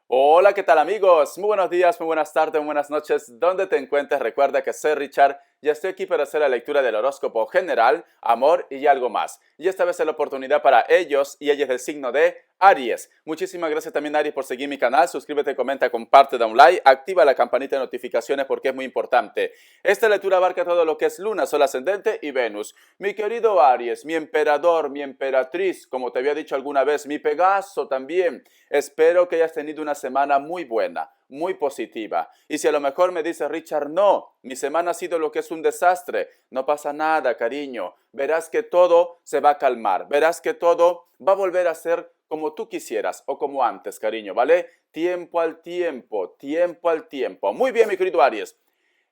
Hola, ¿qué tal amigos? Muy buenos días, muy buenas tardes, muy buenas noches. ¿Dónde te encuentres? Recuerda que soy Richard y estoy aquí para hacer la lectura del horóscopo general, amor y algo más. Y esta vez es la oportunidad para ellos y ellas del signo de Aries. Muchísimas gracias también Aries por seguir mi canal. Suscríbete, comenta, comparte, da un like, activa la campanita de notificaciones porque es muy importante. Esta lectura abarca todo lo que es Luna, Sol ascendente y Venus. Mi querido Aries, mi emperador, mi emperatriz, como te había dicho alguna vez, mi Pegaso también. Espero que hayas tenido una semana muy buena, muy positiva. Y si a lo mejor me dice Richard, no, mi semana ha sido lo que es un desastre, no pasa nada, cariño. Verás que todo se va a calmar, verás que todo va a volver a ser como tú quisieras o como antes, cariño, ¿vale? Tiempo al tiempo, tiempo al tiempo. Muy bien, mi querido Aries.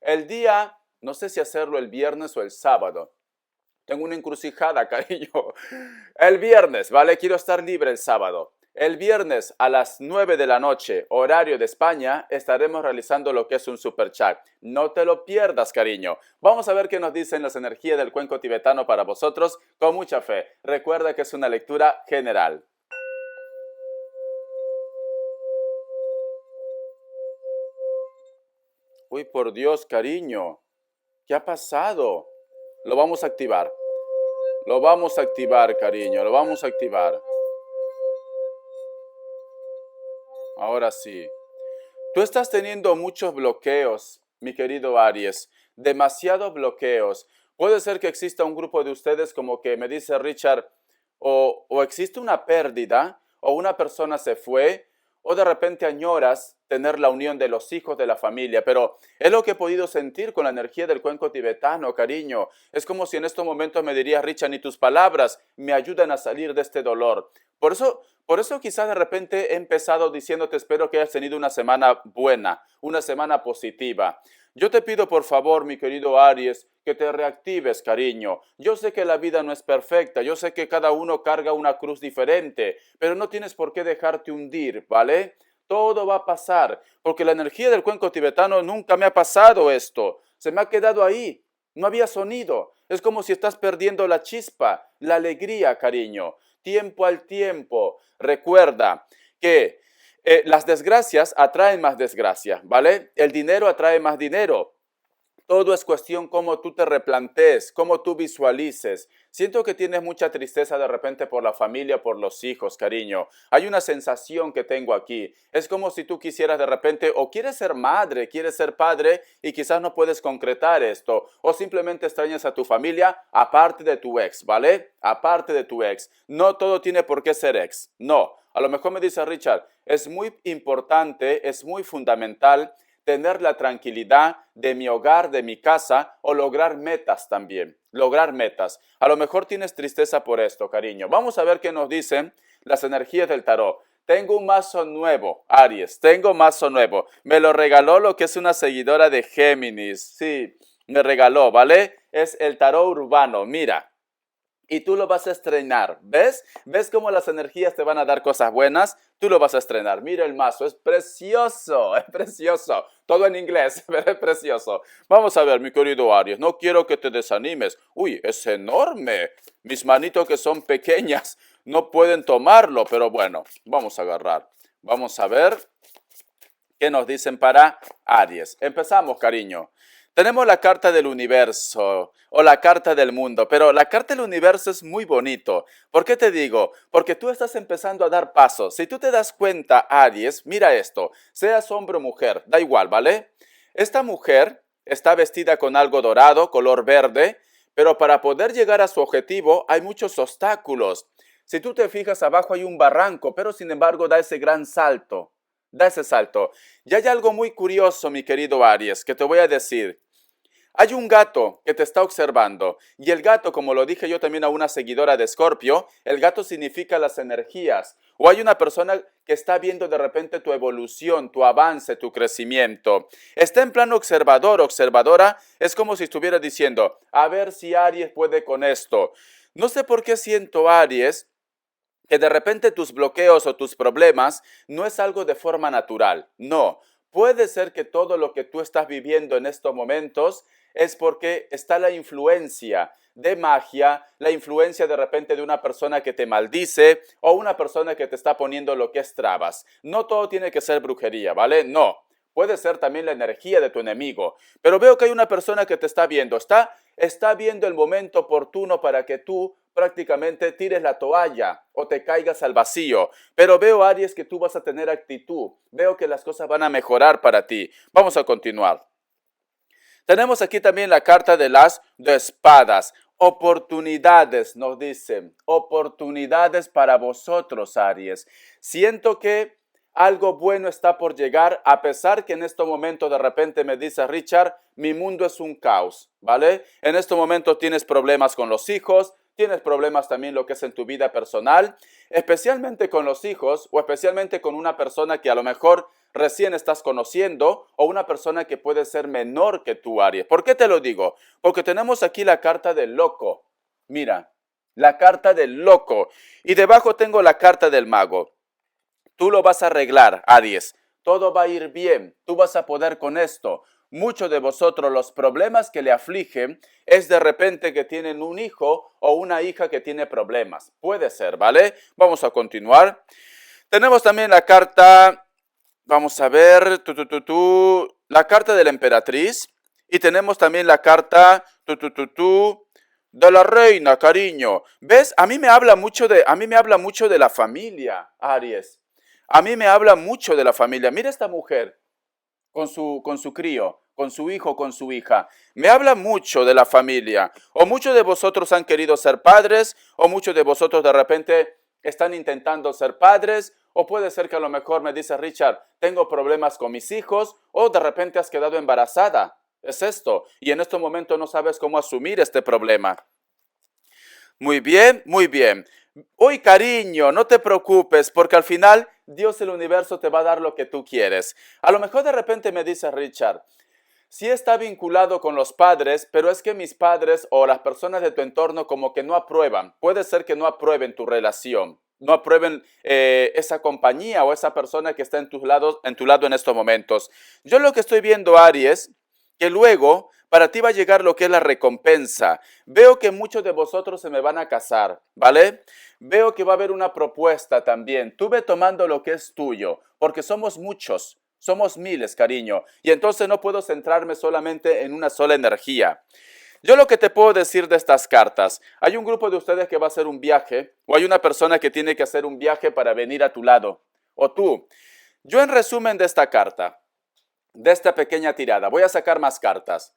El día, no sé si hacerlo el viernes o el sábado. Tengo una encrucijada, cariño. El viernes, ¿vale? Quiero estar libre el sábado. El viernes a las 9 de la noche, horario de España, estaremos realizando lo que es un super chat. No te lo pierdas, cariño. Vamos a ver qué nos dicen las energías del cuenco tibetano para vosotros con mucha fe. Recuerda que es una lectura general. Uy, por Dios, cariño. ¿Qué ha pasado? Lo vamos a activar. Lo vamos a activar, cariño. Lo vamos a activar. Ahora sí. Tú estás teniendo muchos bloqueos, mi querido Aries, demasiados bloqueos. Puede ser que exista un grupo de ustedes como que me dice Richard, o existe una pérdida, o una persona se fue, o de repente añoras tener la unión de los hijos de la familia, pero es lo que he podido sentir con la energía del cuenco tibetano, cariño. Es como si en estos momentos me dirías, Richard, ni tus palabras me ayudan a salir de este dolor. Por eso quizás de repente he empezado diciéndote, espero que hayas tenido una semana buena, una semana positiva. Yo te pido por favor, mi querido Aries, que te reactives, cariño. Yo sé que la vida no es perfecta, yo sé que cada uno carga una cruz diferente, pero no tienes por qué dejarte hundir, ¿vale? Todo va a pasar, porque la energía del cuenco tibetano nunca me ha pasado esto. Se me ha quedado ahí, no había sonido. Es como si estás perdiendo la chispa, la alegría, cariño. Tiempo al tiempo. Recuerda que las desgracias atraen más desgracia, ¿vale? El dinero atrae más dinero. Todo es cuestión cómo tú te replantees, cómo tú visualices. Siento que tienes mucha tristeza de repente por la familia, por los hijos, cariño. Hay una sensación que tengo aquí. Es como si tú quisieras de repente, o quieres ser madre, quieres ser padre y quizás no puedes concretar esto. O simplemente extrañas a tu familia aparte de tu ex, ¿vale? Aparte de tu ex. No todo tiene por qué ser ex. No. A lo mejor me dice Richard, es muy importante, es muy fundamental tener la tranquilidad de mi hogar, de mi casa o lograr metas también, lograr metas. A lo mejor tienes tristeza por esto, cariño. Vamos a ver qué nos dicen las energías del tarot. Tengo un mazo nuevo, Aries, tengo mazo nuevo. Me lo regaló lo que es una seguidora de Géminis. Sí, me regaló, ¿vale? Es el tarot urbano, mira. Y tú lo vas a estrenar, ¿ves? ¿Ves cómo las energías te van a dar cosas buenas? Tú lo vas a estrenar. Mira el mazo, es precioso, es precioso. Todo en inglés, pero es precioso. Vamos a ver, mi querido Aries, no quiero que te desanimes. Uy, es enorme. Mis manitos que son pequeñas no pueden tomarlo, pero bueno, vamos a agarrar. Vamos a ver qué nos dicen para Aries. Empezamos, cariño. Tenemos la carta del universo o la carta del mundo, pero la carta del universo es muy bonito. ¿Por qué te digo? Porque tú estás empezando a dar pasos. Si tú te das cuenta, Aries, mira esto, seas hombre o mujer, da igual, ¿vale? Esta mujer está vestida con algo dorado, color verde, pero para poder llegar a su objetivo hay muchos obstáculos. Si tú te fijas, abajo hay un barranco, pero sin embargo da ese gran salto. Da ese salto. Y hay algo muy curioso, mi querido Aries, que te voy a decir. Hay un gato que te está observando y el gato, como lo dije yo también a una seguidora de Escorpio, el gato significa las energías. O hay una persona que está viendo de repente tu evolución, tu avance, tu crecimiento. Está en plano observador, observadora, es como si estuviera diciendo, a ver si Aries puede con esto. No sé por qué siento, Aries, que de repente tus bloqueos o tus problemas no es algo de forma natural. No, puede ser que todo lo que tú estás viviendo en estos momentos es porque está la influencia de magia, la influencia de repente de una persona que te maldice o una persona que te está poniendo lo que es trabas. No todo tiene que ser brujería, ¿vale? No. Puede ser también la energía de tu enemigo. Pero veo que hay una persona que te está viendo. Está viendo el momento oportuno para que tú prácticamente tires la toalla o te caigas al vacío. Pero veo, Aries, que tú vas a tener actitud. Veo que las cosas van a mejorar para ti. Vamos a continuar. Tenemos aquí también la carta de las de espadas. Oportunidades, nos dicen. Oportunidades para vosotros, Aries. Siento que algo bueno está por llegar, a pesar que en este momento de repente me dice Richard, mi mundo es un caos, ¿vale? En este momento tienes problemas con los hijos, tienes problemas también lo que es en tu vida personal, especialmente con los hijos o especialmente con una persona que a lo mejor recién estás conociendo o una persona que puede ser menor que tú, Aries. ¿Por qué te lo digo? Porque tenemos aquí la carta del loco. Mira, la carta del loco. Y debajo tengo la carta del mago. Tú lo vas a arreglar, Aries. Todo va a ir bien. Tú vas a poder con esto. Muchos de vosotros los problemas que le afligen es de repente que tienen un hijo o una hija que tiene problemas. Puede ser, ¿vale? Vamos a continuar. Tenemos también la carta, vamos a ver, la carta de la emperatriz. Y tenemos también la carta, de la reina, cariño. ¿Ves? A mí me habla mucho de la familia, Aries. A mí me habla mucho de la familia. Mira esta mujer con su crío, con su hijo, con su hija. Me habla mucho de la familia. O muchos de vosotros han querido ser padres, o muchos de vosotros de repente están intentando ser padres, o puede ser que a lo mejor me dice Richard, tengo problemas con mis hijos, o de repente has quedado embarazada. Es esto. Y en este momento no sabes cómo asumir este problema. Muy bien, muy bien. Uy, cariño, no te preocupes, porque al final Dios, el universo, te va a dar lo que tú quieres. A lo mejor de repente me dice Richard, sí está vinculado con los padres, pero es que mis padres o las personas de tu entorno como que no aprueban. Puede ser que no aprueben tu relación, no aprueben esa compañía o esa persona que está en tu lado en estos momentos. Yo lo que estoy viendo, Aries, que luego para ti va a llegar lo que es la recompensa. Veo que muchos de vosotros se me van a casar, ¿vale? Veo que va a haber una propuesta también. Tú ve tomando lo que es tuyo, porque somos muchos, somos miles, cariño. Y entonces no puedo centrarme solamente en una sola energía. Yo lo que te puedo decir de estas cartas, hay un grupo de ustedes que va a hacer un viaje, o hay una persona que tiene que hacer un viaje para venir a tu lado, o tú. Yo en resumen de esta carta, de esta pequeña tirada, voy a sacar más cartas.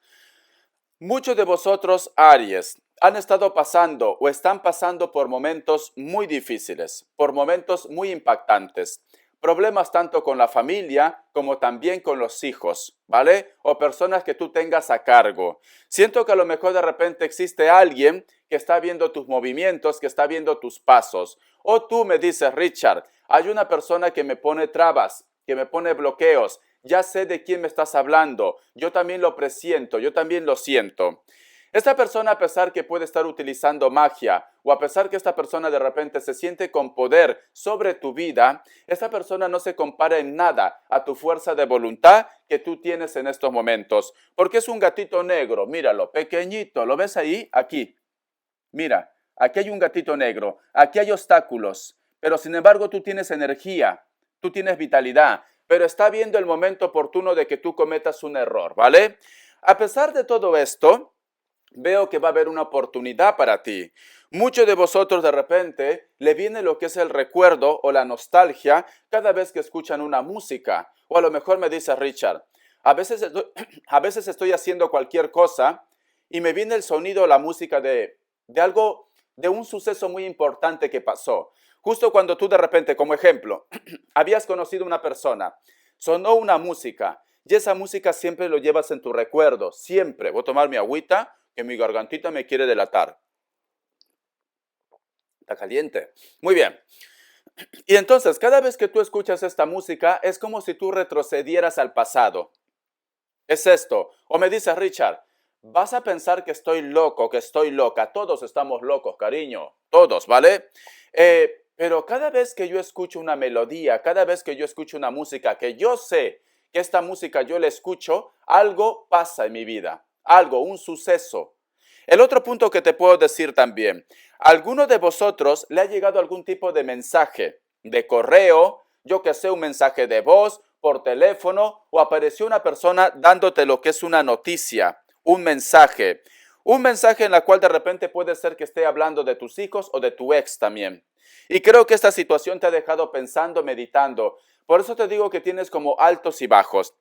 Muchos de vosotros, Aries, han estado pasando o están pasando por momentos muy difíciles, por momentos muy impactantes. Problemas tanto con la familia como también con los hijos, ¿vale? O personas que tú tengas a cargo. Siento que a lo mejor de repente existe alguien que está viendo tus movimientos, que está viendo tus pasos. O tú me dices, Richard, hay una persona que me pone trabas, que me pone bloqueos. Ya sé de quién me estás hablando. Yo también lo presiento, yo también lo siento. Esta persona, a pesar que puede estar utilizando magia o a pesar que esta persona de repente se siente con poder sobre tu vida, esta persona no se compara en nada a tu fuerza de voluntad que tú tienes en estos momentos. Porque es un gatito negro, míralo, pequeñito, ¿lo ves ahí? Aquí. Mira, aquí hay un gatito negro, aquí hay obstáculos, pero sin embargo tú tienes energía, tú tienes vitalidad, pero está viendo el momento oportuno de que tú cometas un error, ¿vale? A pesar de todo esto, veo que va a haber una oportunidad para ti. Muchos de vosotros de repente le viene lo que es el recuerdo o la nostalgia cada vez que escuchan una música. O a lo mejor me dice Richard, a veces estoy haciendo cualquier cosa y me viene el sonido o la música de algo, de un suceso muy importante que pasó. Justo cuando tú de repente, como ejemplo, habías conocido a una persona, sonó una música y esa música siempre lo llevas en tu recuerdo, siempre. Voy a tomar mi agüita, que mi gargantita me quiere delatar. Está caliente. Muy bien. Y entonces, cada vez que tú escuchas esta música, es como si tú retrocedieras al pasado. Es esto. O me dice Richard, vas a pensar que estoy loco, que estoy loca. Todos estamos locos, cariño. Todos, ¿vale? Pero cada vez que yo escucho una melodía, cada vez que yo escucho una música, que yo sé que esta música yo la escucho, algo pasa en mi vida. algo, un suceso. El otro punto que te puedo decir también, ¿a alguno de vosotros le ha llegado algún tipo de mensaje de correo, yo que sé, un mensaje de voz, por teléfono, o apareció una persona dándote lo que es una noticia, un mensaje? Un mensaje en la cual de repente puede ser que esté hablando de tus hijos o de tu ex también. Y creo que esta situación te ha dejado pensando, meditando. Por eso te digo que tienes como altos y bajos.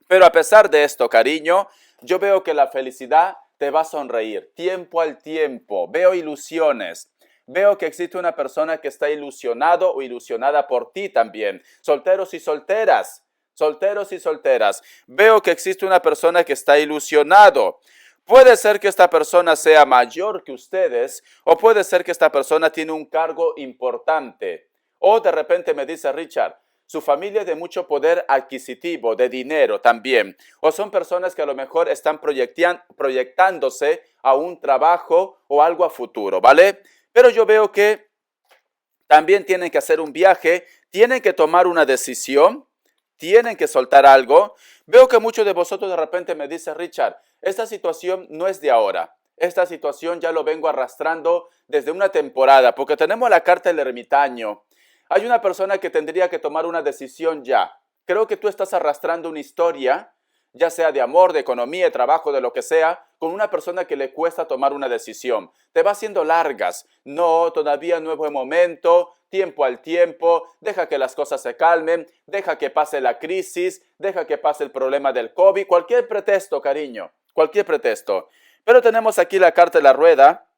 Pero a pesar de esto, cariño, yo veo que la felicidad te va a sonreír tiempo al tiempo. Veo ilusiones. Veo que existe una persona que está ilusionado o ilusionada por ti también. Solteros y solteras. Solteros y solteras. Veo que existe una persona que está ilusionado. Puede ser que esta persona sea mayor que ustedes o puede ser que esta persona tiene un cargo importante. O de repente me dice Richard, su familia es de mucho poder adquisitivo, de dinero también. O son personas que a lo mejor están proyectándose a un trabajo o algo a futuro, ¿vale? Pero yo veo que también tienen que hacer un viaje, tienen que tomar una decisión, tienen que soltar algo. Veo que muchos de vosotros de repente me dicen, Richard, esta situación no es de ahora. Esta situación ya lo vengo arrastrando desde una temporada, porque tenemos la carta del ermitaño. Hay una persona que tendría que tomar una decisión ya. Creo que tú estás arrastrando una historia, ya sea de amor, de economía, de trabajo, de lo que sea, con una persona que le cuesta tomar una decisión. Te va haciendo largas. No, todavía no es buen momento, tiempo al tiempo, deja que las cosas se calmen, deja que pase la crisis, deja que pase el problema del COVID, cualquier pretexto, cariño, cualquier pretexto. Pero tenemos aquí la carta de la rueda.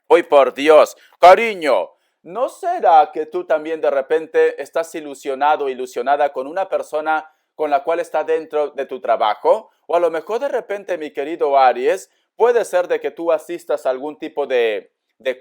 Hoy por Dios, cariño, ¿no será que tú también de repente estás ilusionado o ilusionada con una persona con la cual está dentro de tu trabajo? O a lo mejor de repente, mi querido Aries, puede ser de que tú asistas a algún tipo de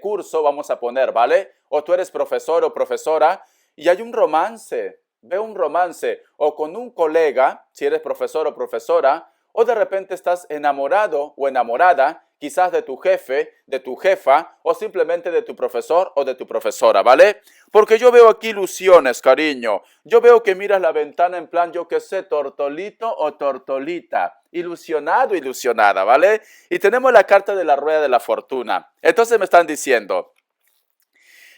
curso, vamos a poner, ¿vale? O tú eres profesor o profesora y hay un romance, veo un romance, o con un colega, si eres profesor o profesora, o de repente estás enamorado o enamorada, quizás de tu jefe, de tu jefa, o simplemente de tu profesor o de tu profesora, ¿vale? Porque yo veo aquí ilusiones, cariño. Yo veo que miras la ventana en plan, yo qué sé, tortolito o tortolita. Ilusionado, ilusionada, ¿vale? Y tenemos la carta de la rueda de la fortuna. Entonces me están diciendo,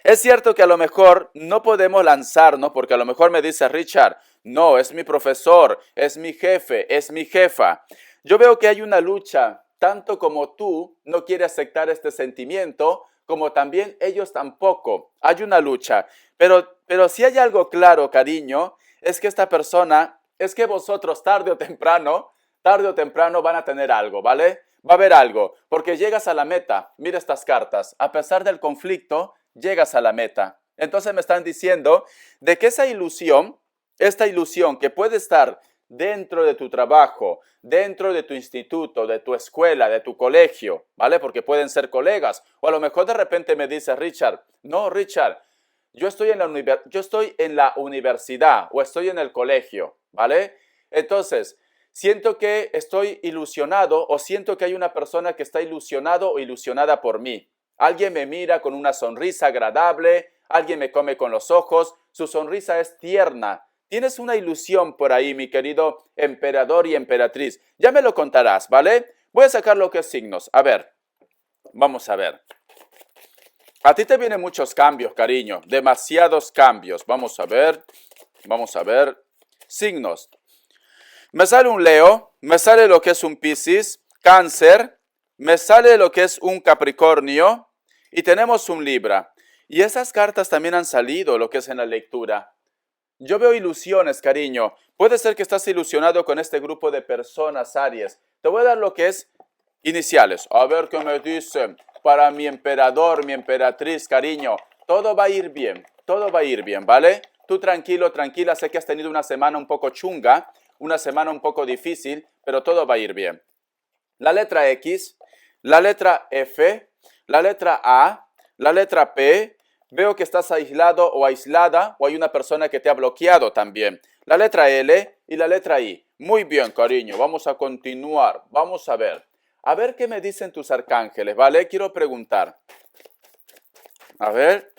es cierto que a lo mejor no podemos lanzarnos, porque a lo mejor me dice Richard, no, es mi profesor, es mi jefe, es mi jefa. Yo veo que hay una lucha, tanto como tú no quieres aceptar este sentimiento, como también ellos tampoco. Hay una lucha. Pero si hay algo claro, cariño, es que esta persona, es que vosotros tarde o temprano van a tener algo, ¿vale? Va a haber algo, porque llegas a la meta. Mira estas cartas. A pesar del conflicto, llegas a la meta. Entonces me están diciendo de que esta ilusión que puede estar dentro de tu trabajo, dentro de tu instituto, de tu escuela, de tu colegio, ¿vale? Porque pueden ser colegas. O a lo mejor de repente me dice Richard, no, Richard, yo estoy en la universidad o estoy en el colegio, ¿vale? Entonces, siento que estoy ilusionado o siento que hay una persona que está ilusionado o ilusionada por mí. Alguien me mira con una sonrisa agradable, alguien me come con los ojos, su sonrisa es tierna. Tienes una ilusión por ahí, mi querido emperador y emperatriz. Ya me lo contarás, ¿vale? Voy a sacar lo que es signos. A ver, vamos a ver. A ti te vienen muchos cambios, cariño, demasiados cambios. Vamos a ver, vamos a ver. Signos. Me sale un Leo, me sale lo que es un Piscis, Cáncer, me sale lo que es un Capricornio y tenemos un Libra. Y esas cartas también han salido, lo que es en la lectura. Yo veo ilusiones, cariño. Puede ser que estás ilusionado con este grupo de personas, Aries. Te voy a dar lo que es iniciales. A ver qué me dicen. Para mi emperador, mi emperatriz, cariño. Todo va a ir bien. Todo va a ir bien, ¿vale? Tú tranquilo, tranquila. Sé que has tenido una semana un poco chunga, una semana un poco difícil, pero todo va a ir bien. La letra X, la letra F, la letra A, la letra P. Veo que estás aislado o aislada o hay una persona que te ha bloqueado también. La letra L y la letra I. Muy bien, cariño. Vamos a continuar. Vamos a ver. A ver qué me dicen tus arcángeles, ¿vale? Quiero preguntar. A ver.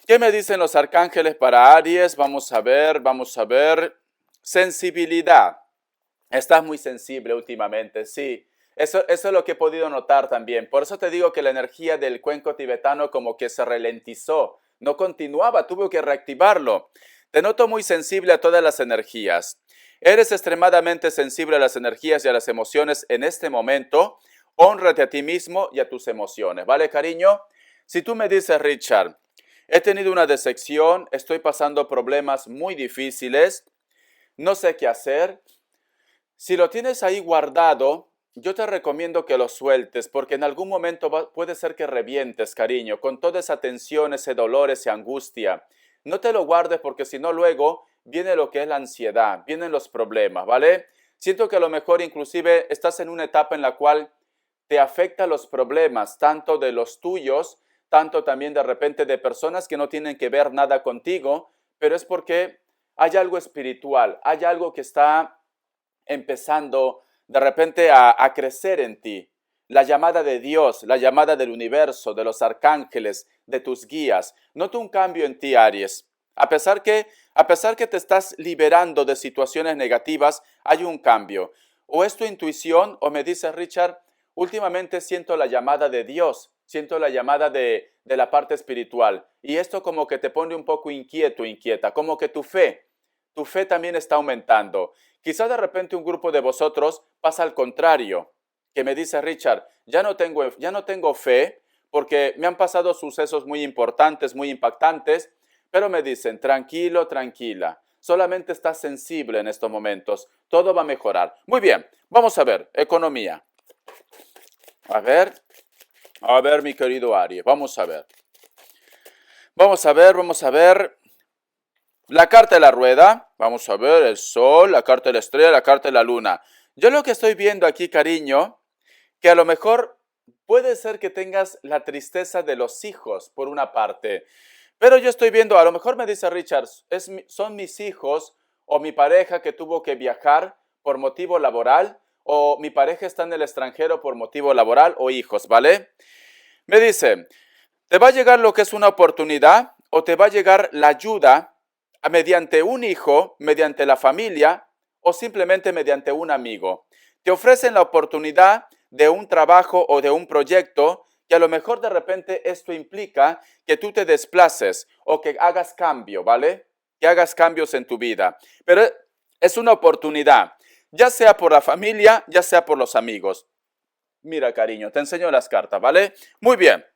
¿Qué me dicen los arcángeles para Aries? Vamos a ver, vamos a ver. Sensibilidad. Estás muy sensible últimamente, sí. Eso es lo que he podido notar también. Por eso te digo que la energía del cuenco tibetano como que se ralentizó, no continuaba, tuve que reactivarlo. Te noto muy sensible a todas las energías. Eres extremadamente sensible a las energías y a las emociones en este momento. Hónrate a ti mismo y a tus emociones, ¿vale, cariño? Si tú me dices, Richard, he tenido una decepción, estoy pasando problemas muy difíciles, no sé qué hacer. Si lo tienes ahí guardado, yo te recomiendo que lo sueltes porque en algún momento puede ser que revientes, cariño, con toda esa tensión, ese dolor, esa angustia. No te lo guardes porque si no luego viene lo que es la ansiedad, vienen los problemas, ¿vale? Siento que a lo mejor inclusive estás en una etapa en la cual te afecta los problemas, tanto de los tuyos, tanto también de repente de personas que no tienen que ver nada contigo, pero es porque hay algo espiritual, hay algo que está empezando de repente a crecer en ti. La llamada de Dios, la llamada del universo, de los arcángeles, de tus guías. Noto un cambio en ti, Aries. A pesar que te estás liberando de situaciones negativas, hay un cambio. O es tu intuición, o me dice Richard, últimamente siento la llamada de Dios, siento la llamada de la parte espiritual. Y esto como que te pone un poco inquieto, inquieta, como que tu fe también está aumentando. Quizá de repente un grupo de vosotros pasa al contrario, que me dice Richard, ya no tengo fe porque me han pasado sucesos muy importantes, muy impactantes, pero me dicen, tranquilo, tranquila, solamente estás sensible en estos momentos, todo va a mejorar. Muy bien, vamos a ver, economía. A ver, mi querido Aries, vamos a ver. Vamos a ver. La carta de la rueda, vamos a ver, el sol, la carta de la estrella, la carta de la luna. Yo lo que estoy viendo aquí, cariño, que a lo mejor puede ser que tengas la tristeza de los hijos, por una parte. Pero yo estoy viendo, a lo mejor me dice Richard, son mis hijos o mi pareja que tuvo que viajar por motivo laboral, o mi pareja está en el extranjero por motivo laboral, o hijos, ¿vale? Me dice, te va a llegar lo que es una oportunidad o te va a llegar la ayuda mediante un hijo, mediante la familia o simplemente mediante un amigo. Te ofrecen la oportunidad de un trabajo o de un proyecto que a lo mejor de repente esto implica que tú te desplaces o que hagas cambio, ¿vale? Que hagas cambios en tu vida. Pero es una oportunidad, ya sea por la familia, ya sea por los amigos. Mira, cariño, te enseño las cartas, ¿vale? Muy bien.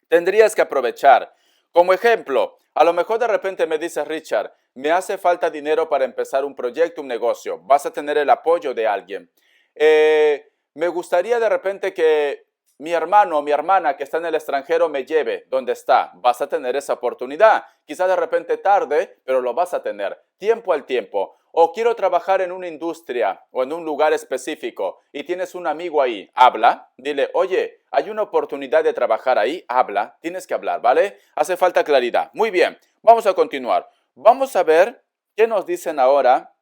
Tendrías que aprovechar. Como ejemplo, a lo mejor de repente me dice Richard, me hace falta dinero para empezar un proyecto, un negocio. Vas a tener el apoyo de alguien. Me gustaría de repente que mi hermano o mi hermana que está en el extranjero me lleve donde está. Vas a tener esa oportunidad. Quizá de repente tarde, pero lo vas a tener. Tiempo al tiempo. O quiero trabajar en una industria o en un lugar específico y tienes un amigo ahí, habla, dile, oye, hay una oportunidad de trabajar ahí, habla, tienes que hablar, ¿vale? Hace falta claridad. Muy bien, vamos a continuar. Vamos a ver qué nos dicen ahora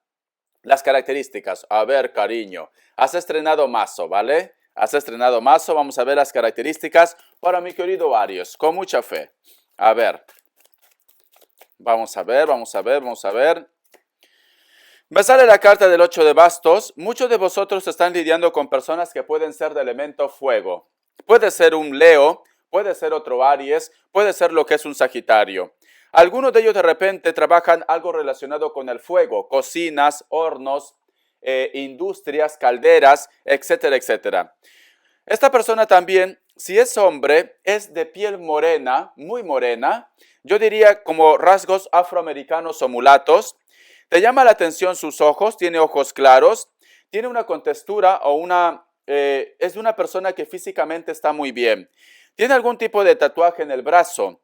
las características. A ver, cariño, has estrenado mazo, ¿vale? Has estrenado mazo, vamos a ver las características para mi querido Aries, con mucha fe. A ver, vamos a ver. Me sale la carta del 8 de bastos. Muchos de vosotros están lidiando con personas que pueden ser de elemento fuego. Puede ser un Leo, puede ser otro Aries, puede ser lo que es un Sagitario. Algunos de ellos de repente trabajan algo relacionado con el fuego, cocinas, hornos, industrias, calderas, etcétera, etcétera. Esta persona también, si es hombre, es de piel morena, muy morena, yo diría como rasgos afroamericanos o mulatos. ¿Te llama la atención sus ojos? Tiene ojos claros, tiene una contextura o es de una persona que físicamente está muy bien. Tiene algún tipo de tatuaje en el brazo.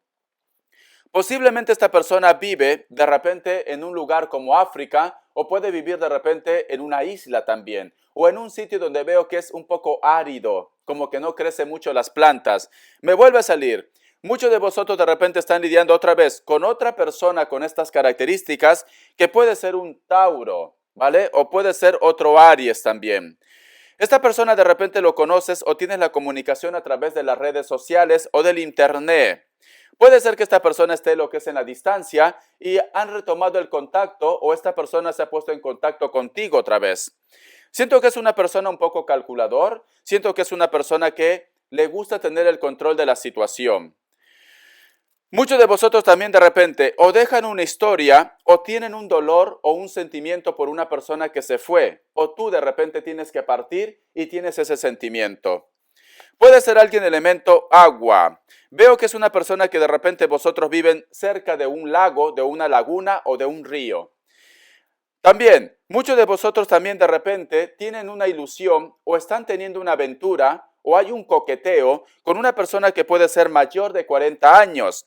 Posiblemente esta persona vive de repente en un lugar como África o puede vivir de repente en una isla también o en un sitio donde veo que es un poco árido, como que no crece mucho las plantas. Me vuelve a salir. Muchos de vosotros de repente están lidiando otra vez con otra persona con estas características que puede ser un Tauro, ¿vale? O puede ser otro Aries también. Esta persona de repente lo conoces o tienes la comunicación a través de las redes sociales o del internet. Puede ser que esta persona esté lo que es en la distancia y han retomado el contacto o esta persona se ha puesto en contacto contigo otra vez. Siento que es una persona un poco calculador, siento que es una persona que le gusta tener el control de la situación. Muchos de vosotros también de repente o dejan una historia o tienen un dolor o un sentimiento por una persona que se fue o tú de repente tienes que partir y tienes ese sentimiento. Puede ser alguien elemento agua. Veo que es una persona que de repente vosotros viven cerca de un lago, de una laguna o de un río. También, muchos de vosotros también de repente tienen una ilusión o están teniendo una aventura o hay un coqueteo con una persona que puede ser mayor de 40 años.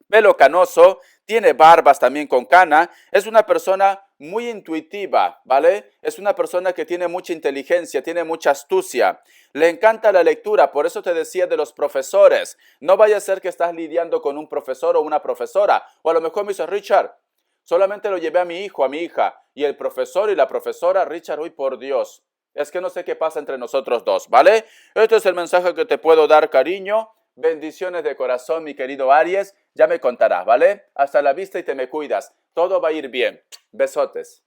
Pelo canoso, tiene barbas también con cana, es una persona muy intuitiva, ¿vale? Es una persona que tiene mucha inteligencia, tiene mucha astucia, le encanta la lectura, por eso te decía de los profesores. No vaya a ser que estás lidiando con un profesor o una profesora, o a lo mejor me dice, Richard, solamente lo llevé a mi hijo, a mi hija, y el profesor y la profesora, Richard, uy, por Dios, es que no sé qué pasa entre nosotros dos, ¿vale? Este es el mensaje que te puedo dar, cariño. Bendiciones de corazón, mi querido Aries. Ya me contarás, ¿vale? Hasta la vista y te me cuidas. Todo va a ir bien. Besotes.